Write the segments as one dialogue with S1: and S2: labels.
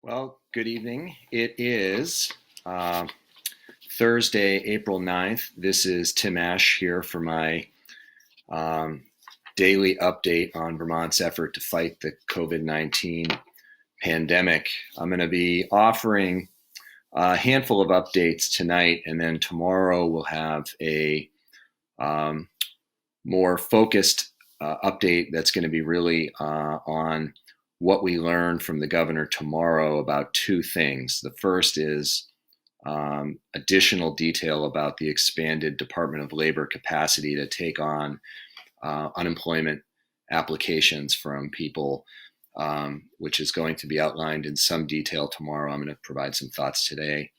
S1: Well, good evening. It is Thursday, April 9th. This is Tim Ashe here for my daily update on Vermont's effort to fight the COVID-19 pandemic. I'm going to be offering a handful of updates tonight, and then tomorrow we'll have a more focused update that's going to be really on what we learned from the governor tomorrow about two things. The first is additional detail about the expanded Department of Labor capacity to take on unemployment applications from people, which is going to be outlined in some detail tomorrow. I'm going to provide some thoughts today.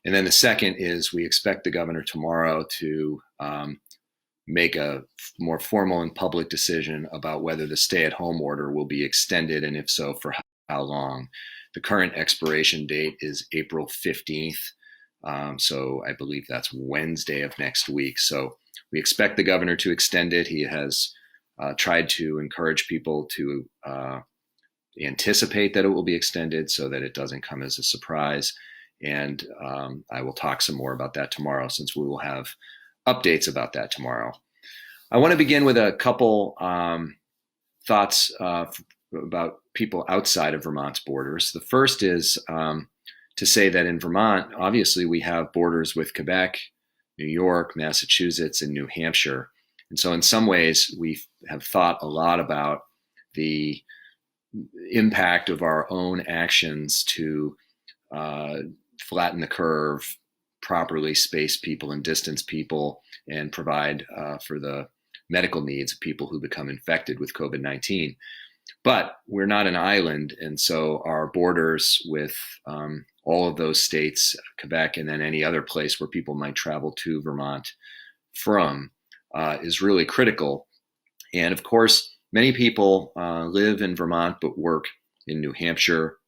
S1: And then the second is we expect the governor tomorrow to make a more formal and public decision about whether the stay-at-home order will be extended, and if so, for how long. The current expiration date is April 15th, so I believe that's Wednesday of next week. So we expect the governor to extend it. He has tried to encourage people to anticipate that it will be extended so that it doesn't come as a surprise. And I will talk some more about that tomorrow, since we will have updates about that tomorrow. I want to begin with a couple thoughts about people outside of Vermont's borders. The first is to say that in Vermont, obviously, we have borders with Quebec, New York, Massachusetts, and New Hampshire. And so in some ways, we have thought a lot about the impact of our own actions to flatten the curve, properly space people and distance people, and provide for the medical needs of people who become infected with COVID-19. But we're not an island, and so our borders with all of those states, Quebec, and then any other place where people might travel to Vermont from is really critical. And of course, many people live in Vermont but work in New Hampshire,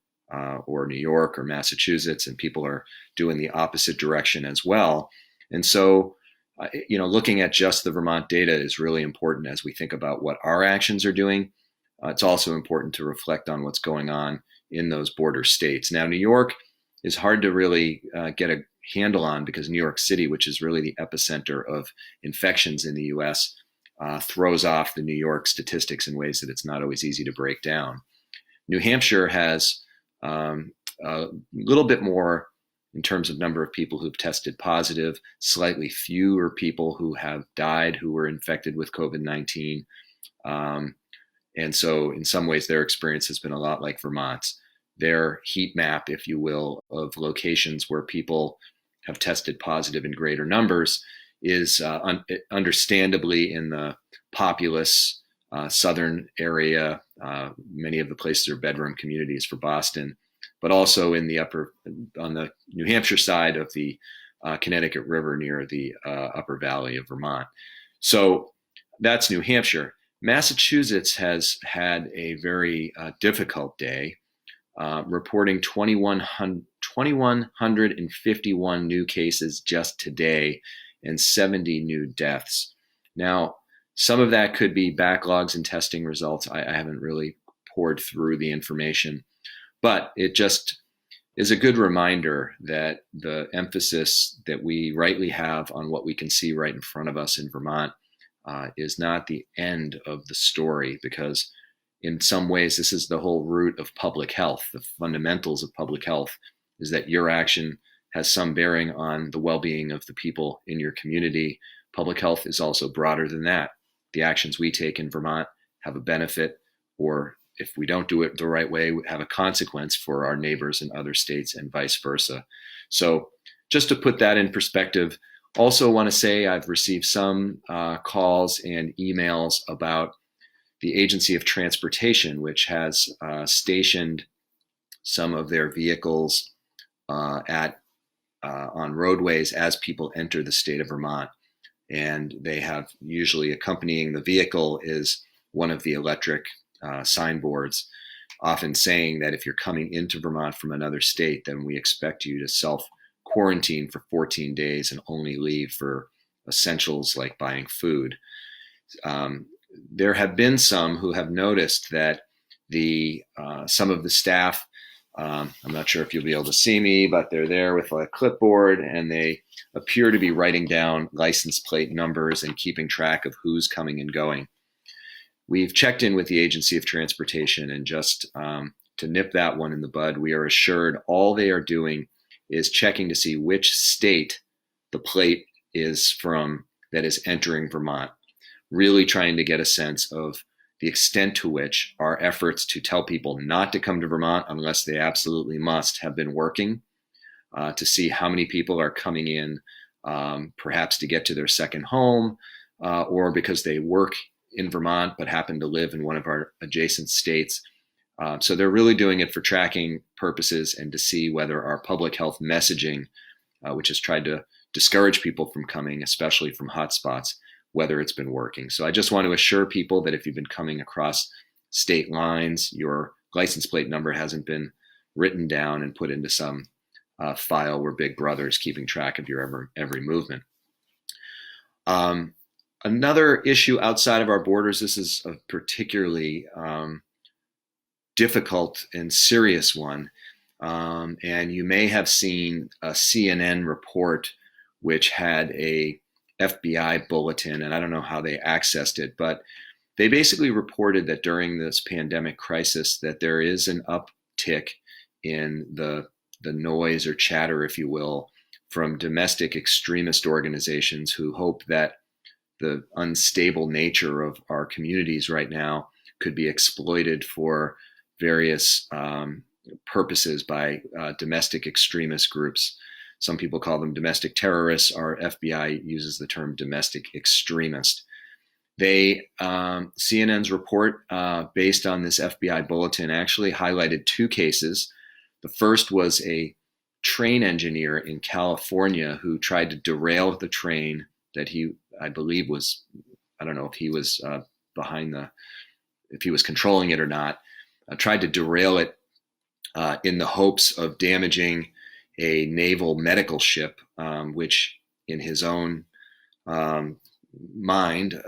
S1: or New York or Massachusetts, and people are doing the opposite direction as well. And so, looking at just the Vermont data is really important as we think about what our actions are doing. It's also important to reflect on what's going on in those border states. Now, New York is hard to really get a handle on, because New York City, which is really the epicenter of infections in the US, throws off the New York statistics in ways that it's not always easy to break down. New Hampshire has a little bit more in terms of number of people who've tested positive, slightly fewer people who have died who were infected with COVID-19. And so in some ways, their experience has been a lot like Vermont's. Their heat map, if you will, of locations where people have tested positive in greater numbers is understandably in the populous southern area. Many of the places are bedroom communities for Boston, but also in the on the New Hampshire side of the Connecticut River near the upper valley of Vermont. So that's New Hampshire. Massachusetts has had a very difficult day, reporting 2,151 new cases just today and 70 new deaths. Now, some of that could be backlogs in testing results. I haven't really poured through the information, but it just is a good reminder that the emphasis that we rightly have on what we can see right in front of us in Vermont is not the end of the story, because in some ways, this is the whole root of public health. The fundamentals of public health is that your action has some bearing on the well-being of the people in your community. Public health is also broader than that. The actions we take in Vermont have a benefit, or if we don't do it the right way, we have a consequence for our neighbors in other states, and vice versa. So just to put that in perspective, also want to say I've received some calls and emails about the Agency of Transportation, which has stationed some of their vehicles on roadways as people enter the state of Vermont. And they have usually accompanying the vehicle is one of the electric signboards, often saying that if you're coming into Vermont from another state, then we expect you to self-quarantine for 14 days and only leave for essentials like buying food. There have been some who have noticed that some of the staff I'm not sure if you'll be able to see me, but they're there with a clipboard, and they appear to be writing down license plate numbers and keeping track of who's coming and going. We've checked in with the Agency of Transportation, and just to nip that one in the bud, we are assured all they are doing is checking to see which state the plate is from that is entering Vermont, really trying to get a sense of the extent to which our efforts to tell people not to come to Vermont unless they absolutely must have been working, to see how many people are coming in, perhaps to get to their second home, or because they work in Vermont but happen to live in one of our adjacent states. So they're really doing it for tracking purposes and to see whether our public health messaging, which has tried to discourage people from coming, especially from hotspots, whether it's been working. So I just want to assure people that if you've been coming across state lines, your license plate number hasn't been written down and put into some file where Big Brother is keeping track of your every movement. Another issue outside of our borders, this is a particularly difficult and serious one. And you may have seen a CNN report which had a FBI bulletin, and I don't know how they accessed it, but they basically reported that during this pandemic crisis that there is an uptick in the noise or chatter, if you will, from domestic extremist organizations who hope that the unstable nature of our communities right now could be exploited for various purposes by domestic extremist groups. Some people call them domestic terrorists. Our FBI uses the term domestic extremist. CNN's report, based on this FBI bulletin, actually highlighted two cases. The first was a train engineer in California who tried to derail the train that I believe was, I don't know if he was if he was controlling it or not, tried to derail it in the hopes of damaging a naval medical ship, which in his own mind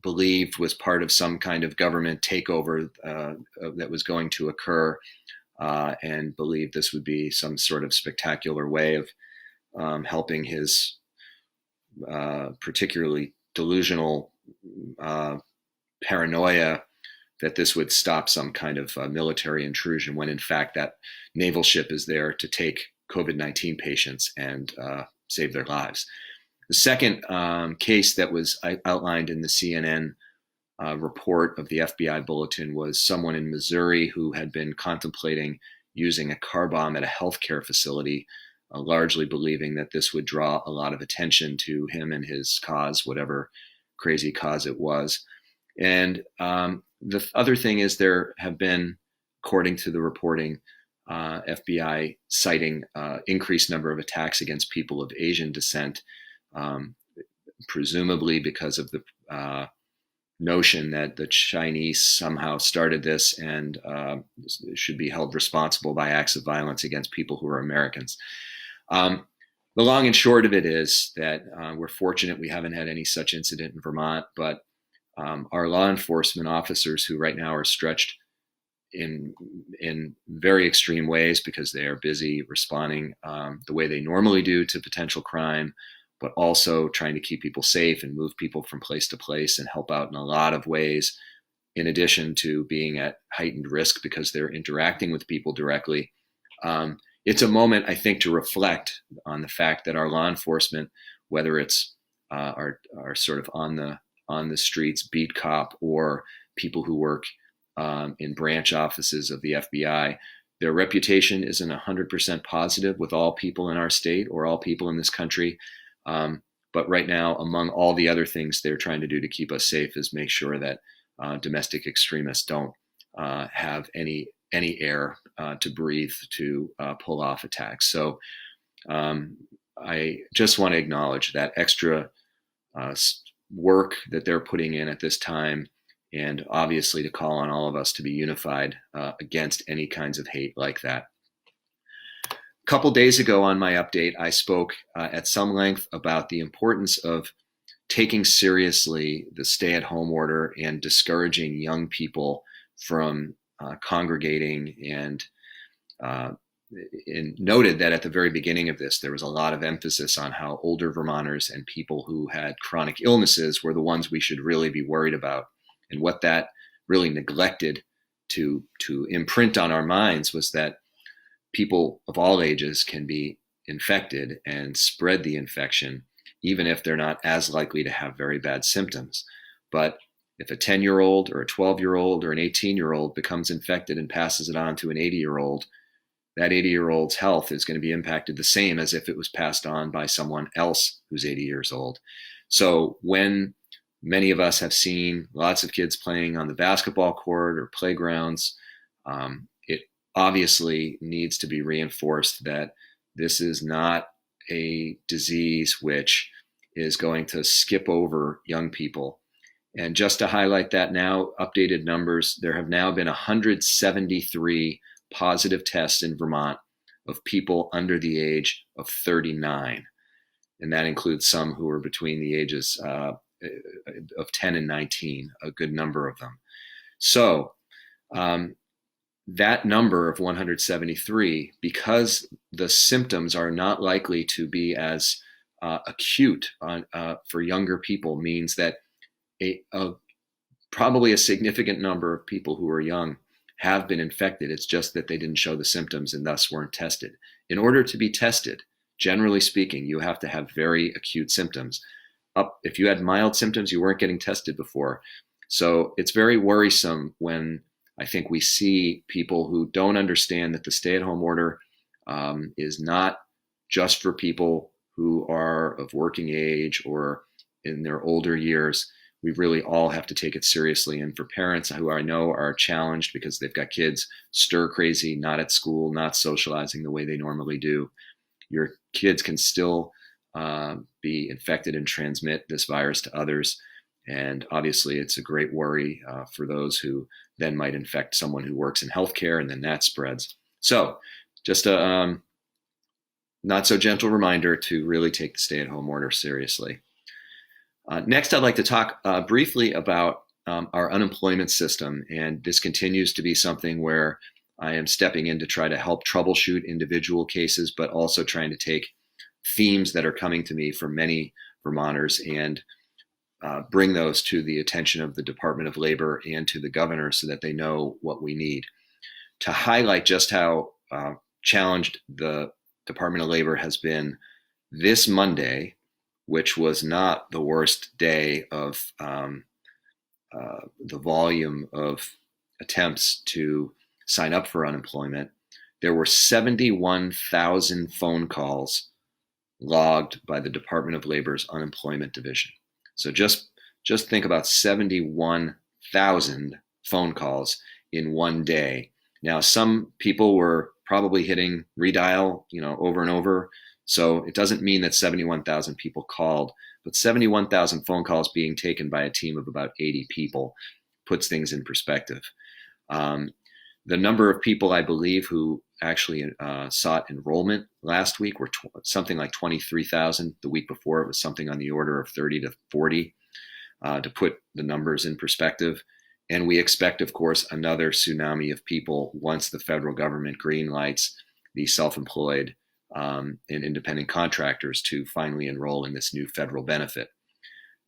S1: believed was part of some kind of government takeover that was going to occur, and believed this would be some sort of spectacular way of helping his particularly delusional paranoia that this would stop some kind of military intrusion, when in fact that naval ship is there to take COVID-19 patients and save their lives. The second case that was outlined in the CNN report of the FBI bulletin was someone in Missouri who had been contemplating using a car bomb at a healthcare facility, largely believing that this would draw a lot of attention to him and his cause, whatever crazy cause it was. And the other thing is there have been, according to the reporting, FBI citing increased number of attacks against people of Asian descent, presumably because of the notion that the Chinese somehow started this and should be held responsible by acts of violence against people who are Americans. The long and short of it is that we're fortunate we haven't had any such incident in Vermont, but our law enforcement officers, who right now are stretched in very extreme ways because they are busy responding the way they normally do to potential crime, but also trying to keep people safe and move people from place to place and help out in a lot of ways, in addition to being at heightened risk because they're interacting with people directly. It's a moment, I think, to reflect on the fact that our law enforcement, whether it's our sort of on the streets beat cop or people who work in branch offices of the FBI, their reputation isn't 100% positive with all people in our state or all people in this country. But right now, among all the other things they're trying to do to keep us safe is make sure that domestic extremists don't have any air to breathe to pull off attacks. So I just want to acknowledge that extra work that they're putting in at this time, and obviously to call on all of us to be unified against any kinds of hate like that. A couple days ago on my update, I spoke at some length about the importance of taking seriously the stay-at-home order and discouraging young people from congregating and noted that at the very beginning of this, there was a lot of emphasis on how older Vermonters and people who had chronic illnesses were the ones we should really be worried about. And what that really neglected to imprint on our minds was that people of all ages can be infected and spread the infection, even if they're not as likely to have very bad symptoms. But if a 10-year-old or a 12-year-old or an 18-year-old becomes infected and passes it on to an 80-year-old, that 80-year-old's health is going to be impacted the same as if it was passed on by someone else who's 80 years old. So when many of us have seen lots of kids playing on the basketball court or playgrounds, it obviously needs to be reinforced that this is not a disease which is going to skip over young people. And just to highlight that now, updated numbers, there have now been 173 positive tests in Vermont of people under the age of 39. And that includes some who are between the ages of 10 and 19, a good number of them. So that number of 173, because the symptoms are not likely to be as acute for younger people, means that probably a significant number of people who are young have been infected. It's just that they didn't show the symptoms and thus weren't tested. In order to be tested, generally speaking, you have to have very acute symptoms. If you had mild symptoms, you weren't getting tested before. So it's very worrisome when I think we see people who don't understand that the stay-at-home order is not just for people who are of working age or in their older years. We really all have to take it seriously. And for parents who I know are challenged because they've got kids stir crazy, not at school, not socializing the way they normally do, your kids can still be infected and transmit this virus to others. And obviously, it's a great worry for those who then might infect someone who works in healthcare, and then that spreads. So just a not so gentle reminder to really take the stay-at-home order seriously. Next, I'd like to talk briefly about our unemployment system. And this continues to be something where I am stepping in to try to help troubleshoot individual cases, but also trying to take themes that are coming to me from many Vermonters and bring those to the attention of the Department of Labor and to the governor so that they know what we need. To highlight just how challenged the Department of Labor has been, this Monday, which was not the worst day of the volume of attempts to sign up for unemployment, there were 71,000 phone calls logged by the Department of Labor's Unemployment Division. So just think about 71,000 phone calls in one day. Now, some people were probably hitting redial, over and over. So it doesn't mean that 71,000 people called, but 71,000 phone calls being taken by a team of about 80 people puts things in perspective. The number of people, I believe, who actually sought enrollment last week were something like 23,000. The week before, it was something on the order of 30 to 40, to put the numbers in perspective. And we expect, of course, another tsunami of people once the federal government green lights the self-employed and independent contractors to finally enroll in this new federal benefit.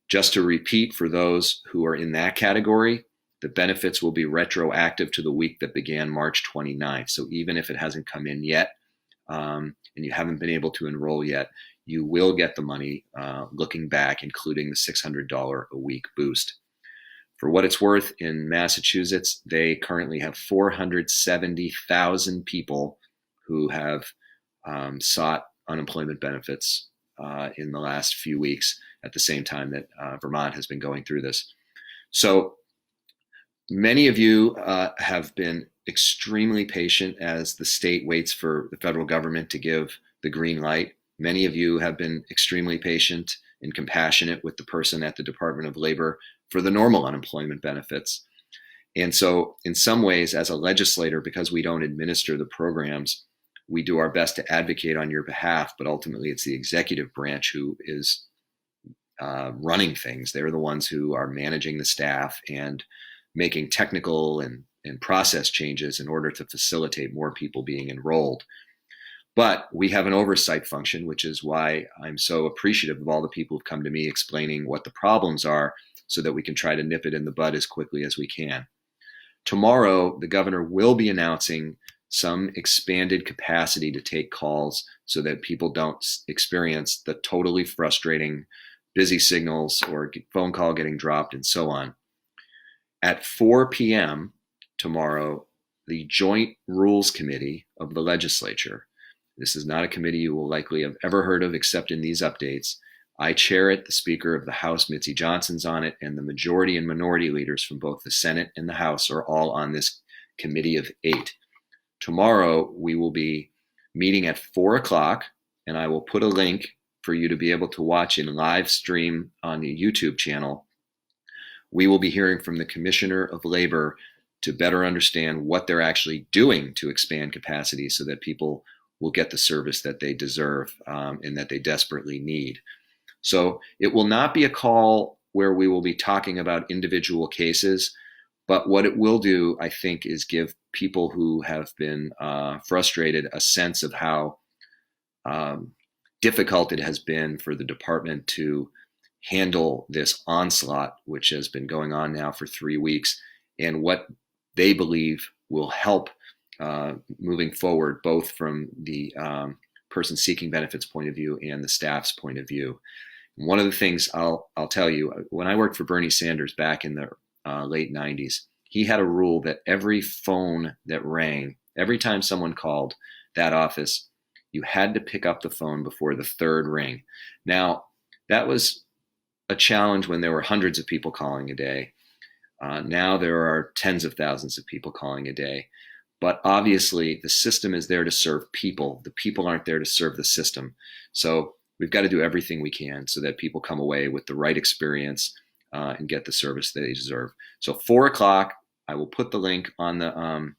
S1: Just to repeat for those who are in that category, the benefits will be retroactive to the week that began March 29th. So even if it hasn't come in yet and you haven't been able to enroll yet, you will get the money looking back, including the $600 a week boost. For what it's worth, in Massachusetts, they currently have 470,000 people who have sought unemployment benefits in the last few weeks at the same time that Vermont has been going through this. So many of you have been extremely patient as the state waits for the federal government to give the green light. Many of you have been extremely patient and compassionate with the person at the Department of Labor for the normal unemployment benefits. And so in some ways, as a legislator, because we don't administer the programs, we do our best to advocate on your behalf, but ultimately it's the executive branch who is running things. They're the ones who are managing the staff and making technical and and process changes in order to facilitate more people being enrolled. But we have an oversight function, which is why I'm so appreciative of all the people who've come to me explaining what the problems are so that we can try to nip it in the bud as quickly as we can. Tomorrow, the governor will be announcing some expanded capacity to take calls so that people don't experience the totally frustrating busy signals or phone call getting dropped and so on. At 4 p.m. tomorrow, the Joint Rules Committee of the Legislature, this is not a committee you will likely have ever heard of except in these updates. I chair it, the Speaker of the House, Mitzi Johnson's on it, and the majority and minority leaders from both the Senate and the House are all on this committee of 8. Tomorrow, we will be meeting at 4 o'clock, and I will put a link for you to be able to watch in live stream on the YouTube channel. We will be hearing from the Commissioner of Labor to better understand what they're actually doing to expand capacity so that people will get the service that they deserve and that they desperately need. So it will not be a call where we will be talking about individual cases, but what it will do, I think, is give people who have been frustrated a sense of how difficult it has been for the department to handle this onslaught, which has been going on now for 3 weeks, and what they believe will help moving forward, both from the person seeking benefits point of view and the staff's point of view. One of the things I'll tell you, when I worked for Bernie Sanders back in the late 90s, he had a rule that every phone that rang, every time someone called that office, you had to pick up the phone before the third ring. Now, that was a challenge when there were hundreds of people calling a day. Now there are tens of thousands of people calling a day. But obviously, the system is there to serve people. The people aren't there to serve the system. So we've got to do everything we can so that people come away with the right experience and get the service that they deserve. So 4 o'clock, I will put the link on the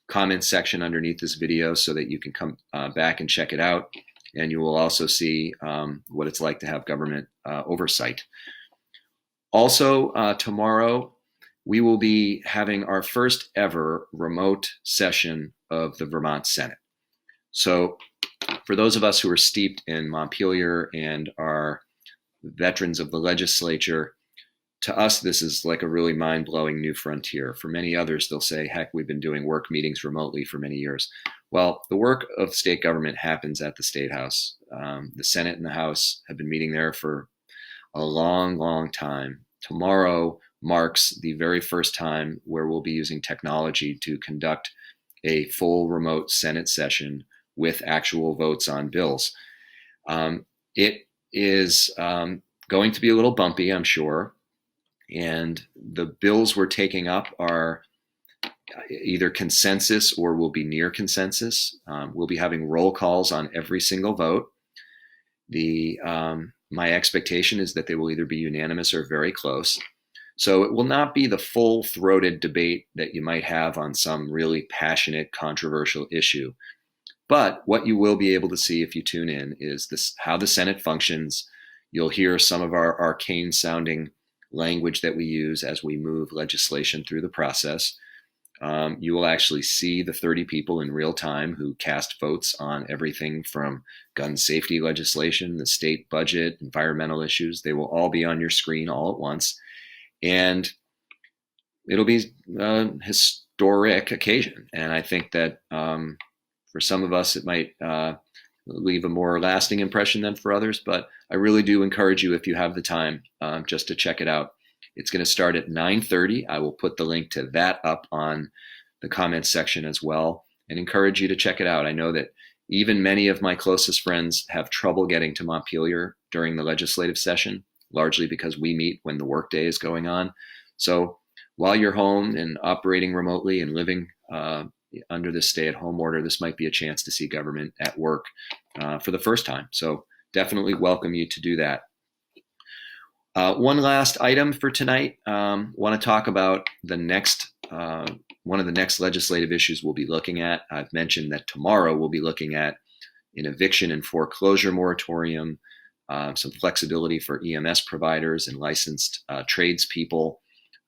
S1: comments section underneath this video so that you can come back and check it out. And you will also see what it's like to have government oversight. Also, tomorrow, we will be having our first ever remote session of the Vermont Senate. So for those of us who are steeped in Montpelier and are veterans of the legislature, to us, this is like a really mind-blowing new frontier. For many others, they'll say, heck, we've been doing work meetings remotely for many years. Well, the work of state government happens at the State House. The Senate and the House have been meeting there for a long, long time. Tomorrow marks the very first time where we'll be using technology to conduct a full remote Senate session with actual votes on bills. It is going to be a little bumpy, I'm sure. And the bills we're taking up are either consensus or will be near consensus. We'll be having roll calls on every single vote. My expectation is that they will either be unanimous or very close. So it will not be the full-throated debate that you might have on some really passionate, controversial issue. But what you will be able to see if you tune in is how the Senate functions. You'll hear some of our arcane-sounding language that we use as we move legislation through the process. You will actually see the 30 people in real time who cast votes on everything from gun safety legislation, the state budget, environmental issues. They will all be on your screen all at once. And it'll be a historic occasion. And I think that for some of us, it might leave a more lasting impression than for others. But I really do encourage you, if you have the time, just to check it out. It's going to start at 9:30. I will put the link to that up on the comments section as well, and encourage you to check it out. I know that even many of my closest friends have trouble getting to Montpelier during the legislative session, largely because we meet when the workday is going on. So while you're home and operating remotely and living under this stay-at-home order, this might be a chance to see government at work for the first time. So definitely welcome you to do that. One last item for tonight. Want to talk about the next one of the next legislative issues we'll be looking at. I've mentioned that tomorrow we'll be looking at an eviction and foreclosure moratorium, some flexibility for EMS providers and licensed tradespeople,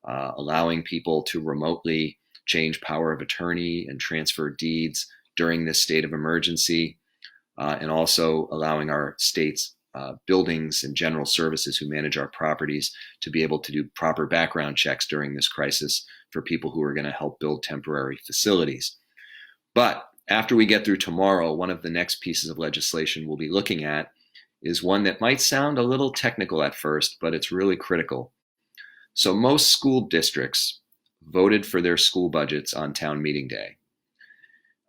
S1: allowing people to remotely change power of attorney and transfer deeds during this state of emergency, and also allowing our state's buildings and general services who manage our properties to be able to do proper background checks during this crisis for people who are going to help build temporary facilities. But after we get through tomorrow, one of the next pieces of legislation we'll be looking at is one that might sound a little technical at first, but it's really critical. So most school districts voted for their school budgets on town meeting day.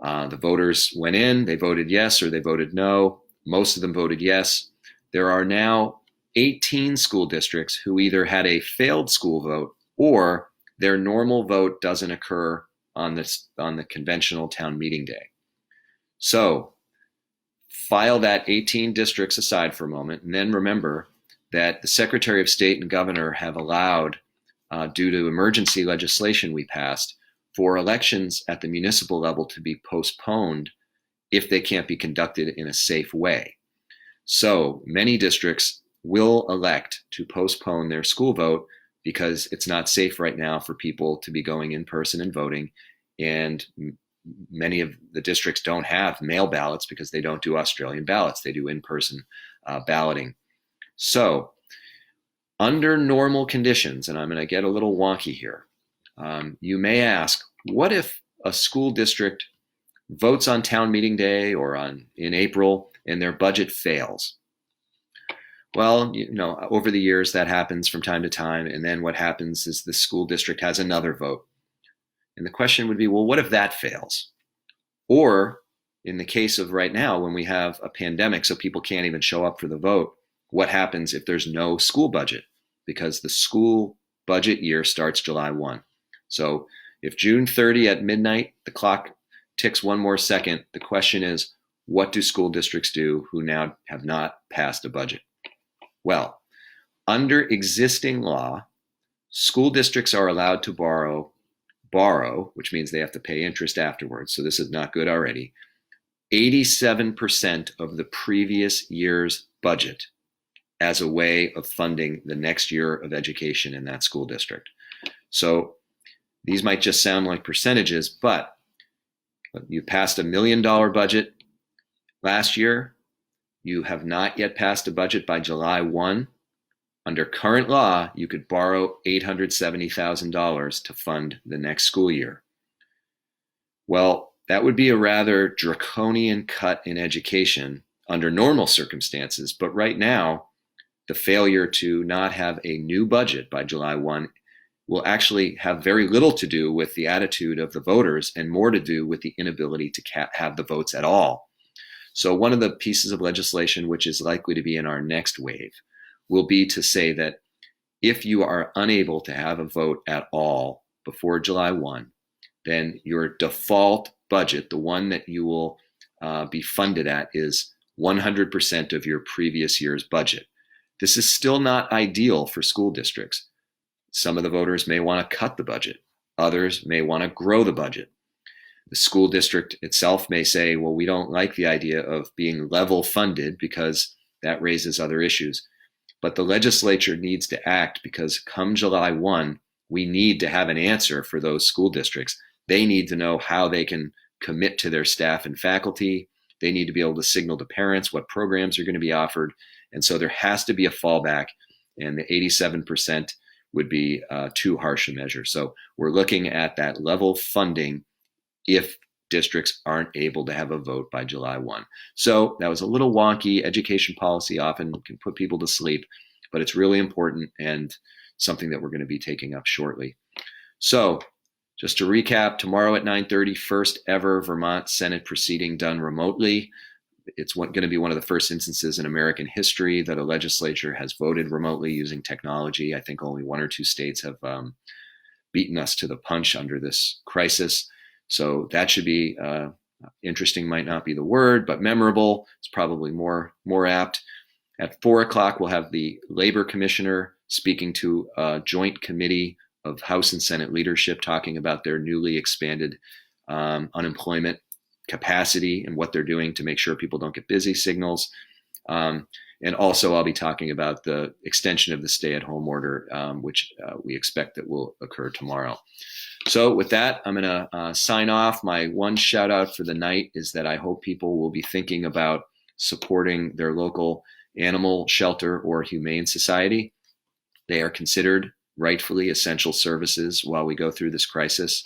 S1: The voters went in, they voted yes or they voted no. Most of them voted yes. There are now 18 school districts who either had a failed school vote or their normal vote doesn't occur on the conventional town meeting day. So file that 18 districts aside for a moment, and then remember that the Secretary of State and Governor have allowed, due to emergency legislation we passed, for elections at the municipal level to be postponed if they can't be conducted in a safe way. So many districts will elect to postpone their school vote because it's not safe right now for people to be going in person and voting. And many of the districts don't have mail ballots because they don't do Australian ballots. They do in-person balloting. So under normal conditions, and I'm going to get a little wonky here, you may ask, what if a school district votes on town meeting day or in April and their budget fails? Well, over the years that happens from time to time, and then what happens is the school district has another vote. And the question would be, well, what if that fails? Or in the case of right now, when we have a pandemic, so people can't even show up for the vote, what happens if there's no school budget? Because the school budget year starts July 1. So if June 30 at midnight, the clock ticks one more second, the question is, what do school districts do who now have not passed a budget? Well, under existing law, school districts are allowed to borrow, which means they have to pay interest afterwards. So this is not good already. 87% of the previous year's budget as a way of funding the next year of education in that school district. So these might just sound like percentages, but you passed $1 million budget last year. You have not yet passed a budget by July 1. Under current law, you could borrow $870,000 to fund the next school year. Well, that would be a rather draconian cut in education under normal circumstances, but right now, the failure to not have a new budget by July 1 will actually have very little to do with the attitude of the voters and more to do with the inability to have the votes at all. So one of the pieces of legislation which is likely to be in our next wave will be to say that if you are unable to have a vote at all before July 1, then your default budget, the one that you will be funded at, is 100% of your previous year's budget. This is still not ideal for school districts. Some of the voters may want to cut the budget. Others may want to grow the budget. The school district itself may say, well, we don't like the idea of being level funded because that raises other issues. But the legislature needs to act because come July 1, we need to have an answer for those school districts. They need to know how they can commit to their staff and faculty. They need to be able to signal to parents what programs are going to be offered. And so there has to be a fallback, and the 87% would be too harsh a measure. So we're looking at that level funding if districts aren't able to have a vote by July 1. So that was a little wonky. Education policy often can put people to sleep, but it's really important and something that we're going to be taking up shortly. So just to recap, tomorrow at 9:30, first ever Vermont Senate proceeding done remotely. It's going to be one of the first instances in American history that a legislature has voted remotely using technology. I think only one or two states have beaten us to the punch under this crisis. So that should be interesting, might not be the word, but memorable. It's probably more apt. At 4 o'clock, we'll have the Labor Commissioner speaking to a joint committee of House and Senate leadership, talking about their newly expanded unemployment capacity and what they're doing to make sure people don't get busy signals. And also I'll be talking about the extension of the stay-at-home order, which we expect that will occur tomorrow. So with that, I'm going to sign off. My one shout out for the night is that I hope people will be thinking about supporting their local animal shelter or humane society. They are considered rightfully essential services while we go through this crisis.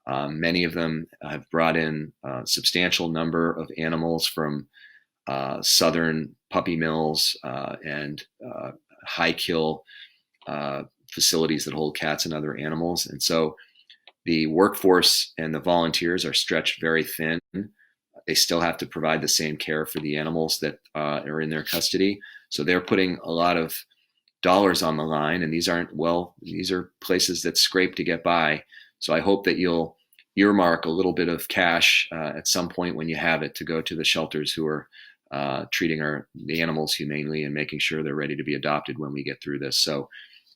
S1: Many of them have brought in a substantial number of animals from southern puppy mills and high kill facilities that hold cats and other animals. And so the workforce and the volunteers are stretched very thin. They still have to provide the same care for the animals that are in their custody. So they're putting a lot of dollars on the line, and these are places that scrape to get by. So I hope that you'll earmark a little bit of cash at some point when you have it to go to the shelters who are treating the animals humanely and making sure they're ready to be adopted when we get through this. So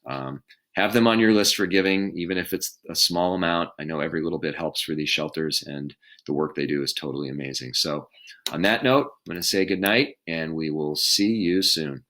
S1: have them on your list for giving, even if it's a small amount. I know every little bit helps for these shelters, and the work they do is totally amazing. So on that note, I'm going to say good night, and we will see you soon.